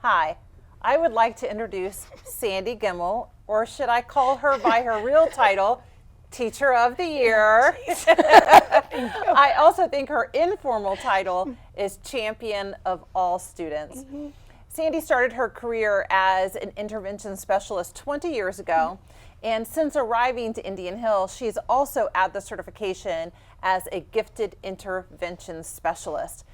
Hi, I would like to introduce Sandy Gimmel, or should I call her by her real title, Teacher of the Year. I also think her informal title is Champion of All Students. Sandy started her career as an intervention specialist 20 years ago, and since arriving to Indian Hill, she's also had the certification as a gifted intervention specialist.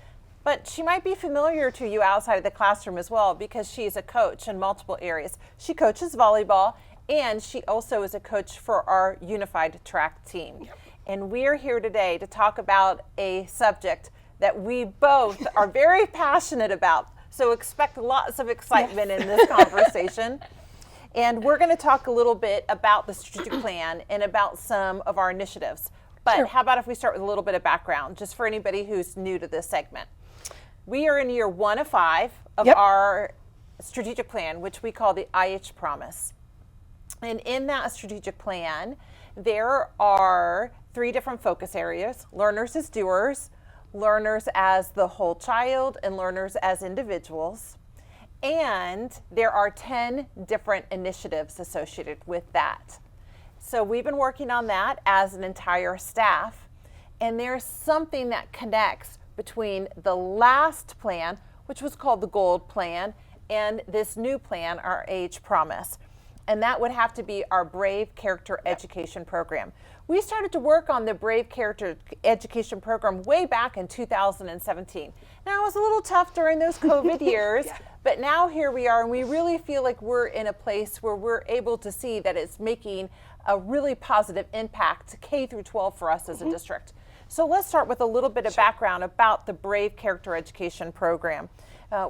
But she might be familiar to you outside of the classroom as well because she's a coach in multiple areas. She coaches volleyball, and she also is a coach for our unified track team. Yep. And we're here today to talk about a subject that we both are very passionate about. So expect lots of excitement in this conversation. And we're going to talk a little bit about the strategic plan and about some of our initiatives. But how about if we start with a little bit of background, just for anybody who's new to this segment. We are in year 1 of 5 of our strategic plan, which we call the IH Promise. And in that strategic plan, there are 3 different focus areas: learners as doers, learners as the whole child, and learners as individuals. And there are 10 different initiatives associated with that. So we've been working on that as an entire staff. And there's something that connects between the last plan, which was called the Gold Plan, and this new plan, our IH Promise. And that would have to be our Brave Character Education Program. We started to work on the Brave Character Education Program way back in 2017. Now, it was a little tough during those COVID years, but now here we are, and we really feel like we're in a place where we're able to see that it's making a really positive impact to K through 12 for us as a district. So let's start with a little bit of background about the Brave Character Education Program.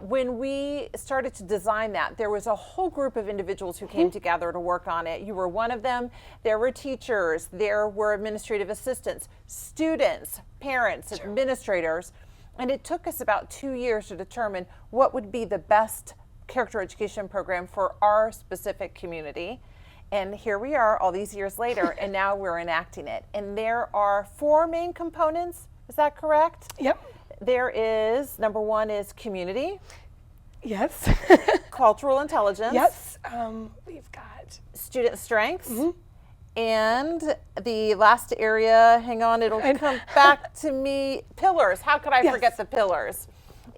When we started to design that, there was a whole group of individuals who came together to work on it. You were one of them. There were teachers, there were administrative assistants, students, parents, administrators, and it took us about 2 years to determine what would be the best character education program for our specific community. And here we are all these years later, and now we're enacting it. And there are 4 main components, is that correct? Yep. There is, number 1 is community. Yes. Cultural intelligence. Yes. We've got student strengths. And the last area, hang on, it'll come back to me, pillars. How could I forget the pillars?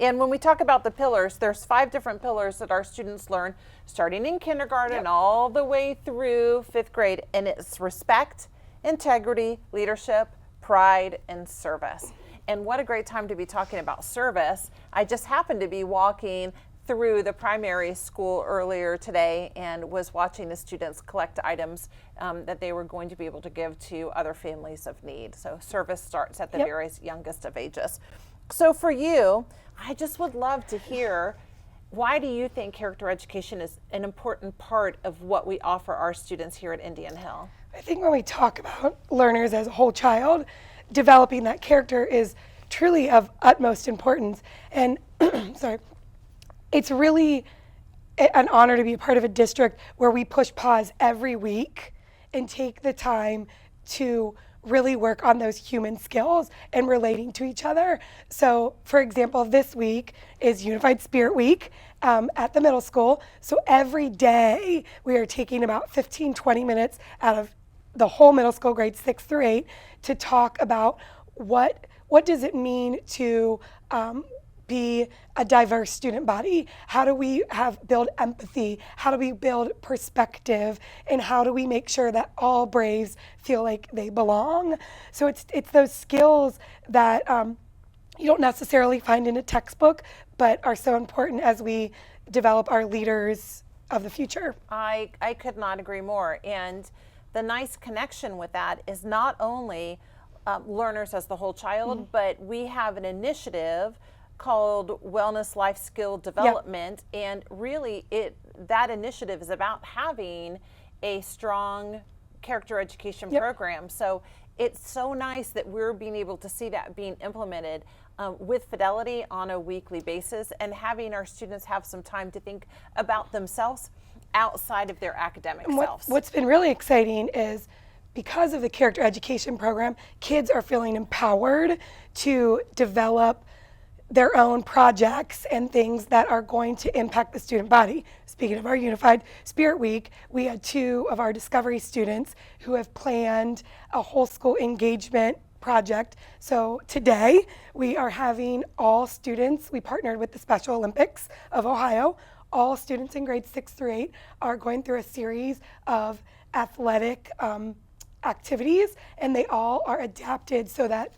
And when we talk about the pillars, there's 5 different pillars that our students learn starting in kindergarten all the way through 5th grade. And it's respect, integrity, leadership, pride, and service. And what a great time to be talking about service. I just happened to be walking through the primary school earlier today and was watching the students collect items that they were going to be able to give to other families of need. So service starts at the very youngest of ages. So for you, I just would love to hear, why do you think character education is an important part of what we offer our students here at Indian Hill? I think when we talk about learners as a whole child, developing that character is truly of utmost importance. And sorry, it's really an honor to be a part of a district where we push pause every week and take the time to really work on those human skills and relating to each other. So for example, this week is Unified Spirit Week at the middle school. So every day we are taking about 15-20 minutes out of the whole middle school, grades 6 through 8, to talk about what does it mean to be a diverse student body? How do we build empathy? How do we build perspective? And how do we make sure that all Braves feel like they belong? So it's those skills that you don't necessarily find in a textbook, but are so important as we develop our leaders of the future. I could not agree more. And the nice connection with that is not only learners as the whole child, but we have an initiative called Wellness Life Skill Development, and really that initiative is about having a strong character education program. So it's so nice that we're being able to see that being implemented with fidelity on a weekly basis, and having our students have some time to think about themselves outside of their academic selves. What's been really exciting is, because of the character education program, kids are feeling empowered to develop their own projects and things that are going to impact the student body. Speaking of our Unified Spirit Week, we had 2 of our Discovery students who have planned a whole school engagement project. So today we are having all students, we partnered with the Special Olympics of Ohio, all students in grades 6 through 8 are going through a series of athletic activities, and they all are adapted so that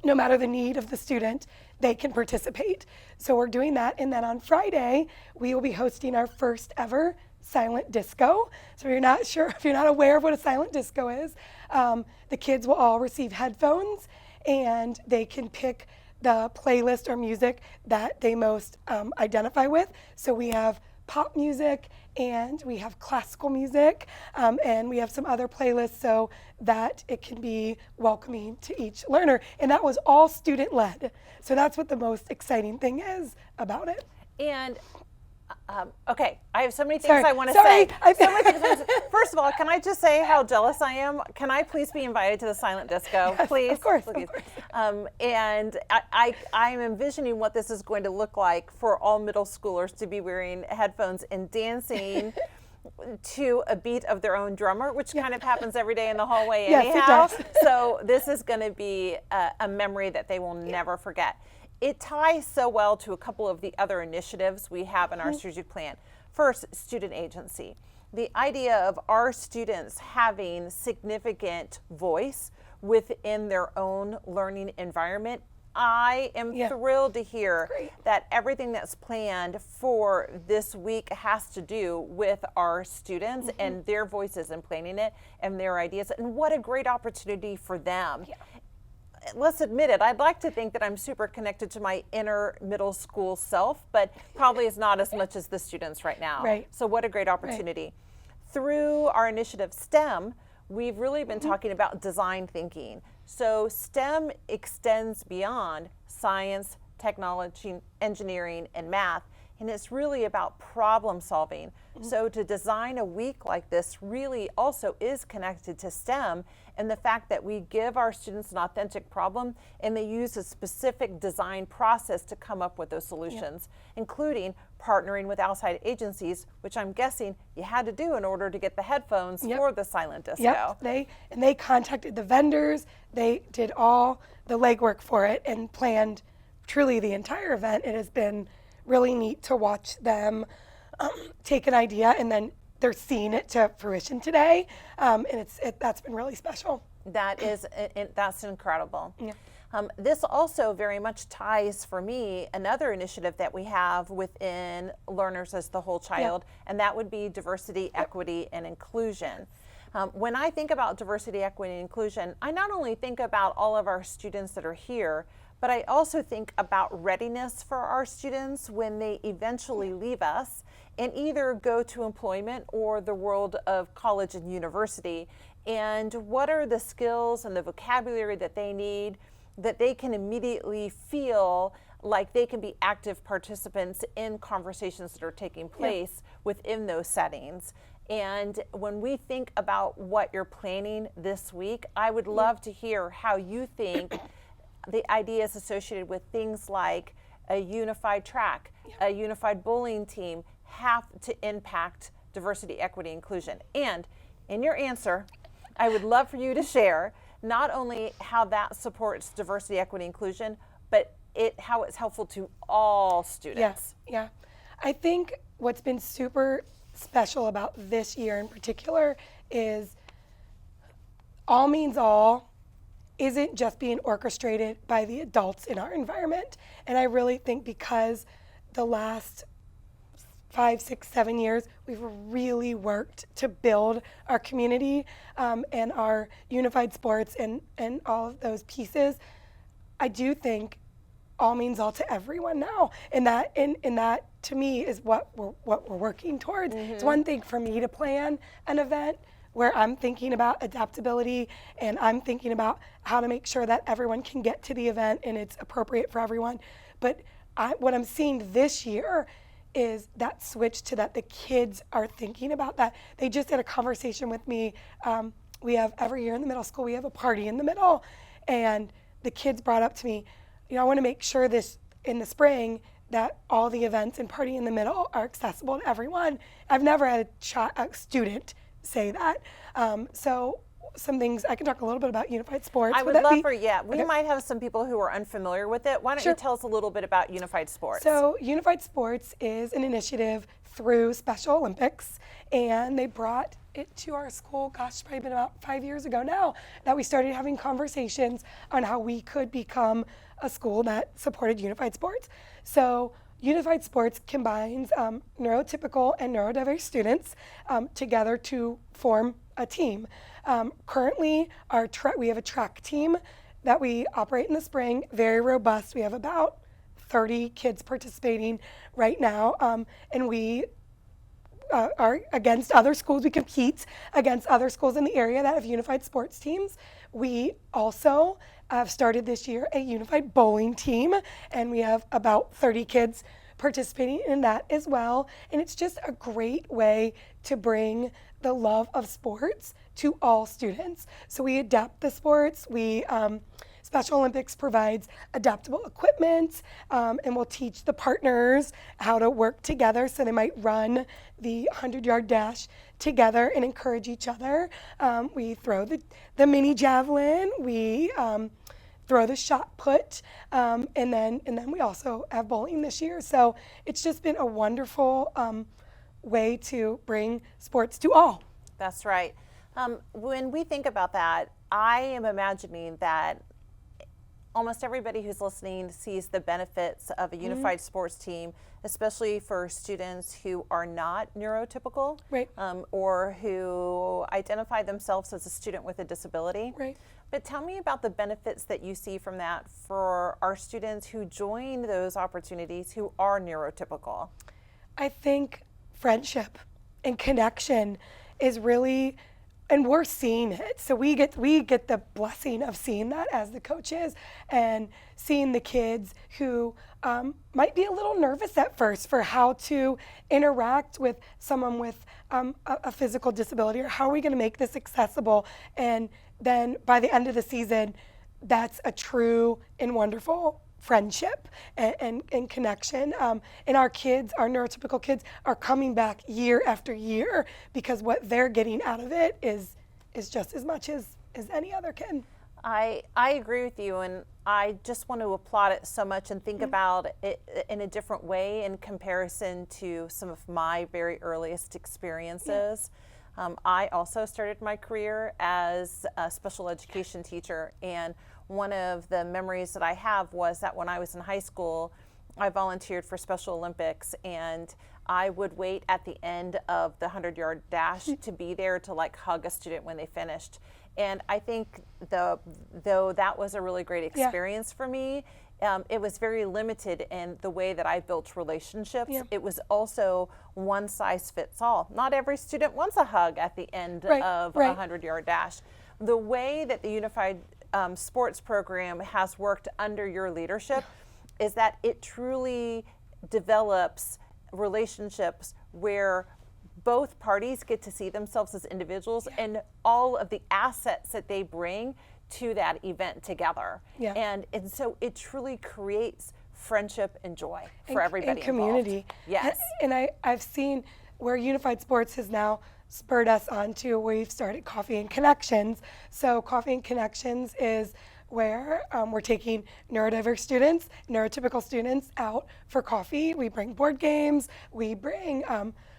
no matter the need of the student, they can participate. So we're doing that, and then on Friday, we will be hosting our first ever silent disco. So if you're not sure, if you're not aware of what a silent disco is, the kids will all receive headphones, and they can pick the playlist or music that they most identify with. So we have pop music, and we have classical music, and we have some other playlists so that it can be welcoming to each learner. And that was all student led. So that's what the most exciting thing is about it. And okay, I have so many things I want to Sorry. say. So many things I wanna say. First of all, can I just say how jealous I am? Can I please be invited to the silent disco, Yes, please? of course, Please. of course. And I'm envisioning what this is going to look like for all middle schoolers to be wearing headphones and dancing to a beat of their own drummer, which kind of happens every day in the hallway Yes, it anyhow. does. So this is going to be a memory that they will never forget. It ties so well to a couple of the other initiatives we have in our strategic plan. First, student agency. The idea of our students having significant voice within their own learning environment. I am thrilled to hear that everything that's planned for this week has to do with our students and their voices and planning it and their ideas. And what a great opportunity for them. Let's admit it, I'd like to think that I'm super connected to my inner middle school self, but probably is not as much as the students right now. Right. So what a great opportunity. Through our initiative STEM, we've really been talking about design thinking. So STEM extends beyond science, technology, engineering, and math, and it's really about problem solving. So to design a week like this really also is connected to STEM and the fact that we give our students an authentic problem and they use a specific design process to come up with those solutions, including partnering with outside agencies, which I'm guessing you had to do in order to get the headphones for the silent disco. Yep, they contacted the vendors, they did all the legwork for it and planned truly the entire event. It has been really neat to watch them take an idea and then they're seeing it to fruition today, and that's been really special. That's incredible. This also very much ties for me another initiative that we have within Learners as the Whole Child, and that would be diversity, equity, and inclusion. When I think about diversity, equity, and inclusion, I not only think about all of our students that are here, but I also think about readiness for our students when they eventually leave us and either go to employment or the world of college and university. And what are the skills and the vocabulary that they need that they can immediately feel like they can be active participants in conversations that are taking place within those settings. And when we think about what you're planning this week, I would love to hear how you think the ideas associated with things like a unified track, a unified bowling team have to impact diversity, equity, inclusion. And in your answer, I would love for you to share not only how that supports diversity, equity, inclusion, but how it's helpful to all students. Yeah. I think what's been super special about this year in particular is All Means All isn't just being orchestrated by the adults in our environment. And I really think because the last 5, 6, 7 years, we've really worked to build our community and our unified sports and all of those pieces. I do think all means all to everyone now, and that to me is what we're working towards. It's one thing for me to plan an event where I'm thinking about adaptability and I'm thinking about how to make sure that everyone can get to the event and it's appropriate for everyone. But what I'm seeing this year is that switch to that the kids are thinking about that. They just had a conversation with me. We have every year in the middle school, we have a party in the middle, and the kids brought up to me, I want to make sure this in the spring that all the events and Party in the Middle are accessible to everyone. I've never had a student say that. So some things, I can talk a little bit about Unified Sports. I would love for, we might have some people who are unfamiliar with it. Why don't you tell us a little bit about Unified Sports? So Unified Sports is an initiative through Special Olympics, and they brought it to our school, gosh, probably been about 5 years ago now, that we started having conversations on how we could become a school that supported Unified Sports. So Unified Sports combines neurotypical and neurodiverse students together to form a team. Currently, we have a track team that we operate in the spring, very robust. We have about 30 kids participating right now, and we are against other schools. We compete against other schools in the area that have unified sports teams. We also have started this year a unified bowling team, and we have about 30 kids participating in that as well. And it's just a great way to bring the love of sports to all students. So we adapt the sports. Special Olympics provides adaptable equipment, and we'll teach the partners how to work together, so they might run the 100-yard dash together and encourage each other. We throw the mini javelin, we throw the shot put, and then we also have bowling this year. So it's just been a wonderful way to bring sports to all. That's right. When we think about that, I am imagining that almost everybody who's listening sees the benefits of a unified sports team, especially for students who are not neurotypical, right, or who identify themselves as a student with a disability. Right. But tell me about the benefits that you see from that for our students who join those opportunities who are neurotypical. I think friendship and connection is really, and we're seeing it. So we get the blessing of seeing that as the coaches, and seeing the kids who might be a little nervous at first for how to interact with someone with a physical disability, or how are we going to make this accessible. And then by the end of the season, that's a true and wonderful friendship and connection. And our kids, our neurotypical kids, are coming back year after year because what they're getting out of it is just as much as any other kid. I agree with you, and I just want to applaud it so much and think about it in a different way in comparison to some of my very earliest experiences. I also started my career as a special education teacher, and one of the memories that I have was that when I was in high school, I volunteered for Special Olympics, and I would wait at the end of the 100-yard dash to be there to like hug a student when they finished. And I think though that was a really great experience for me, it was very limited in the way that I built relationships. It was also one size fits all. Not every student wants a hug at the end of a 100-yard dash. The way that the Unified Sports Program has worked under your leadership is that it truly develops relationships where both parties get to see themselves as individuals and all of the assets that they bring to that event together. And so it truly creates friendship and joy for everybody and community involved. Yes. And I've seen where Unified Sports has now spurred us on to, we've started Coffee and Connections. So Coffee and Connections is where we're taking neurodiverse students, neurotypical students out for coffee. We bring board games, we bring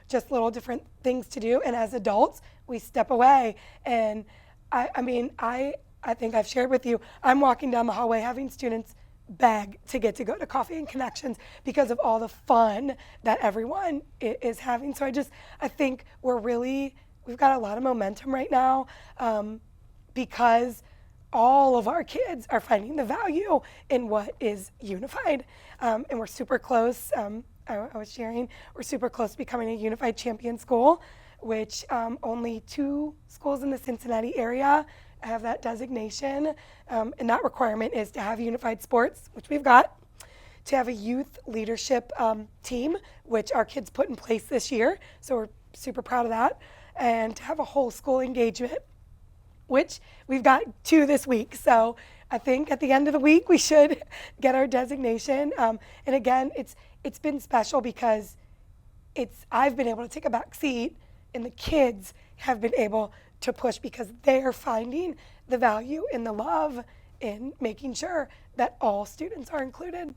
just little different things to do, and as adults, we step away. And I mean, I think I've shared with you, I'm walking down the hallway having students beg to get to go to Coffee and Connections because of all the fun that everyone is having. So I think we've got a lot of momentum right now because all of our kids are finding the value in what is unified. And we're super close. I was sharing, we're super close to becoming a unified champion school, which only 2 schools in the Cincinnati area have that designation. And that requirement is to have unified sports, which we've got, to have a youth leadership team, which our kids put in place this year. So we're super proud of that. And to have a whole school engagement, which we've got 2 this week. So I think at the end of the week we should get our designation. And again, it's been special because I've been able to take a back seat, and the kids have been able to push because they are finding the value and the love in making sure that all students are included.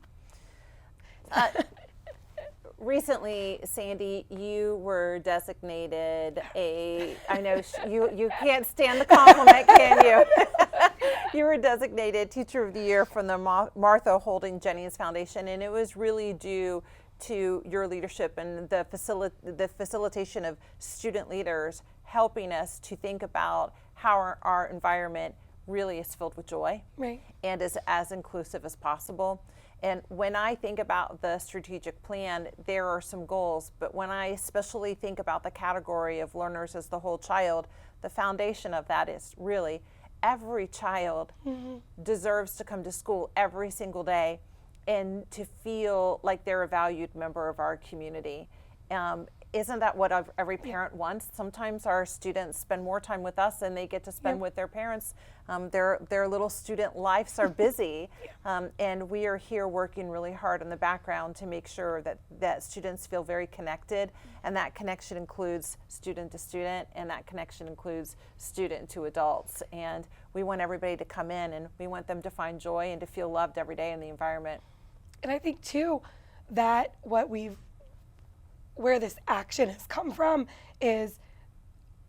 Recently, Sandy, you were designated I know you can't stand the compliment, can you? You were designated Teacher of the Year from the Martha Holding Jennings Foundation, and it was really due to your leadership and the facilitation of student leaders helping us to think about how our environment really is filled with joy, Right. and is as inclusive as possible. And when I think about the strategic plan, there are some goals, but when I especially think about the category of learners as the whole child, the foundation of that is really every child deserves to come to school every single day and to feel like they're a valued member of our community. Isn't that what every parent wants? Sometimes our students spend more time with us than they get to spend with their parents. Their little student lives are busy, and we are here working really hard in the background to make sure that students feel very connected, and that connection includes student to student, and that connection includes student to adults. And we want everybody to come in, and we want them to find joy and to feel loved every day in the environment. And I think too that where this action has come from is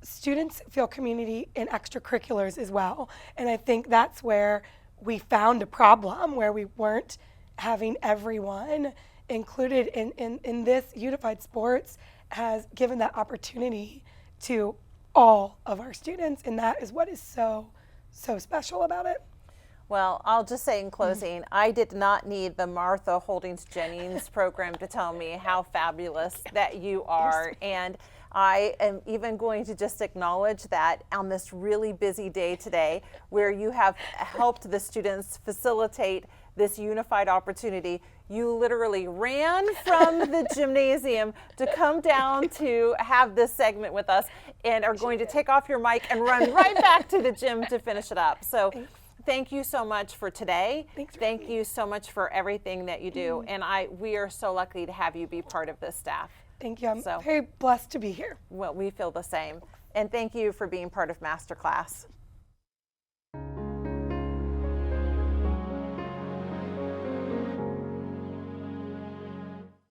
students feel community in extracurriculars as well. And I think that's where we found a problem, where we weren't having everyone included in this. Unified Sports has given that opportunity to all of our students, and that is what is so special about it. Well, I'll just say in closing, I did not need the Martha Holdings Jennings program to tell me how fabulous that you are. And I am even going to just acknowledge that on this really busy day today, where you have helped the students facilitate this unified opportunity, you literally ran from the gymnasium to come down to have this segment with us, and are going to take off your mic and run right back to the gym to finish it up. So thank you so much for today. Thank you so much for everything that you do. And we are so lucky to have you be part of this staff. Thank you. I'm very blessed to be here. Well, we feel the same. And thank you for being part of Masterclass.